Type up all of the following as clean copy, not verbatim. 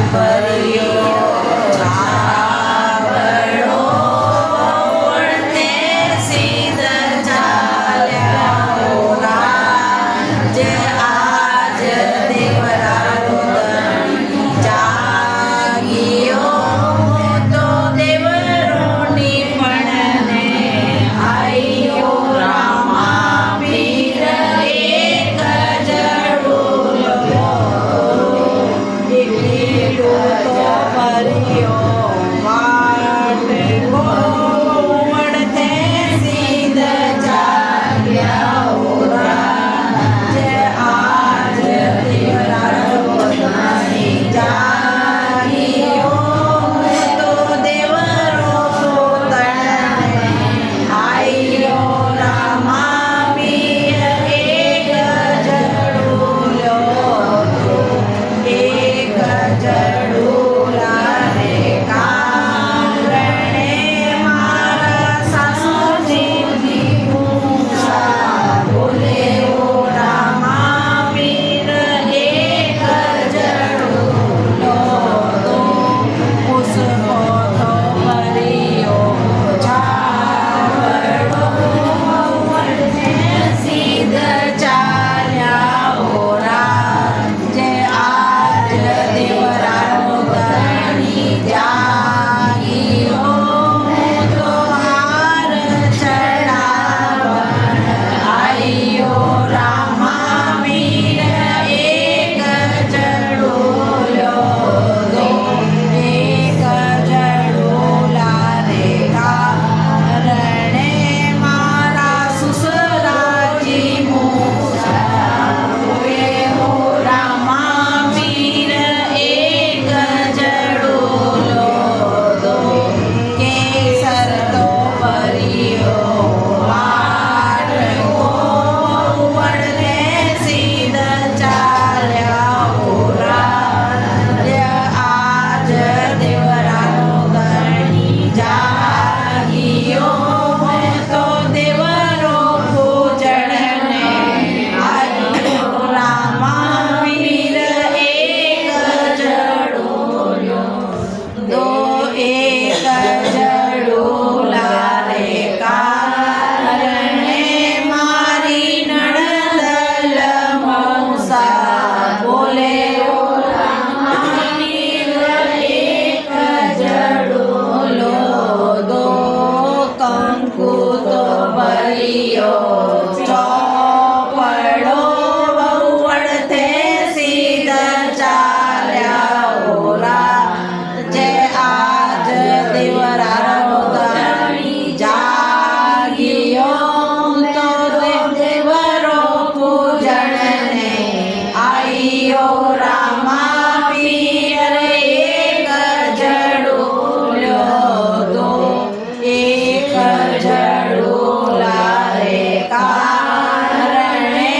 ભર્યો છાબડો વળને સીધ ચાલ્યા રાજ આજ દેવરાનો ધણી જાગ્યો તો દેવરોની પણને આયો રામા વીર એક જડુલો દીકરીડો તો ભર્યો વાટકો વળતે સીધ ચાલ્યા રાજ આજ દેવરાનો ધણી જાગ્યો તો દેવરો પોતાને આયો રામા વીર એક જડુલો એક જડુલા રે કારણે મારા સાસુજીની મૂછા બોલે ઓ રામા વીર એક જડુલો તો પુષ્પો તો ભર્યો છાબડો વળને સીધ ચાલ્યા ઓ રાજ આજ દેવરાનો ધણી જાગ્યો તો હાર ચડાવણ આયો રામા વીર એક જડુલો દો એક જડુલા રે કારણે મારા સુસરાજી મૂછા બોલે ઓ રામા વીર એક જડુલો દો કેસર તો ભર્યો વાટકો વળને સીધ ચાલ્યા ઓ રાજ આજ દેવરાનો ધણી જાગ્યો તો દેવરો પૂજણને આયો રામા વીર એક જડુલો દો એક જડુલા રે કારણે મારી નણંદ લમસા બોલે ઓ રામા વીર એક જડુલો દો કંકુ તો ભર્યો ચોપડો વળતે સીધ ચાલ્યા ઓ રાજ આજ દેવરાનો ધણી જાગ્યો તો દેવરો પૂજણને આયો રામા વીર એક જડુલો દો એક જડુલા રે કારણે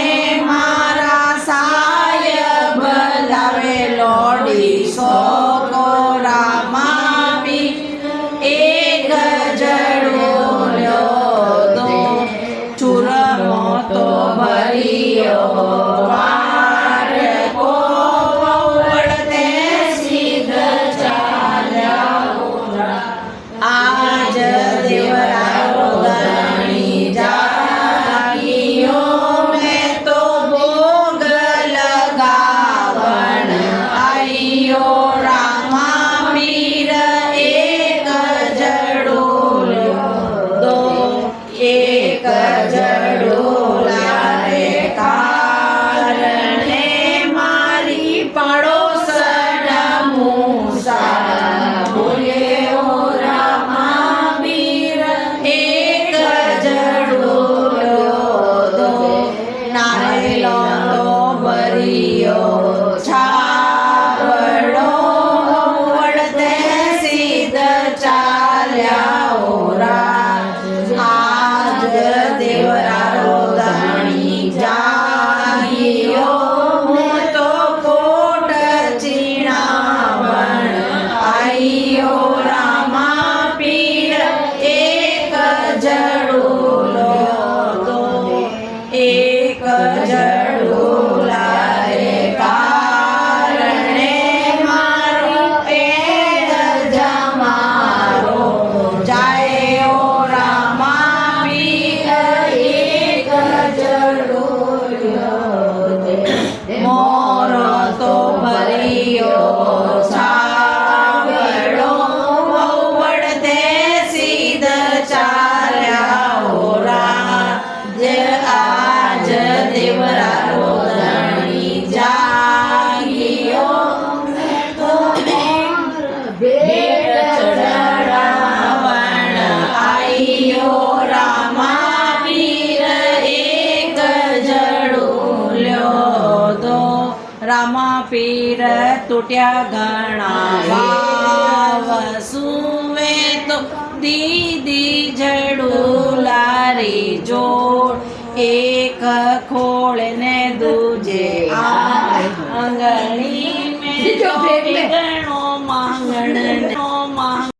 મારા સાયબ લાવે લોડી સોકો રામા વીર એક જડુલો દો ચૂરમો તો ભર્યો વાટકો વળતે સીધ ચાલ્યા આજ દેવરાનો ધણી જાગ્યો મેં તો ભોગ લગાવણ આયો સાંભળો બહુ વડતે સિદ્ધ ચાલ્યા હો રાજ્ય આજ દેવરારો ધણી જાગ્યો ભેટ ચડાવણ આઈયો રામા પીર એક જડું લ્યો તો રામા પીર તૂટ્યા ઘણા ભાવ સુવે તો દીદી જડું લારી જોડ એક ખોળ ને દૂજે આંગળી મેં ગણો માંગણ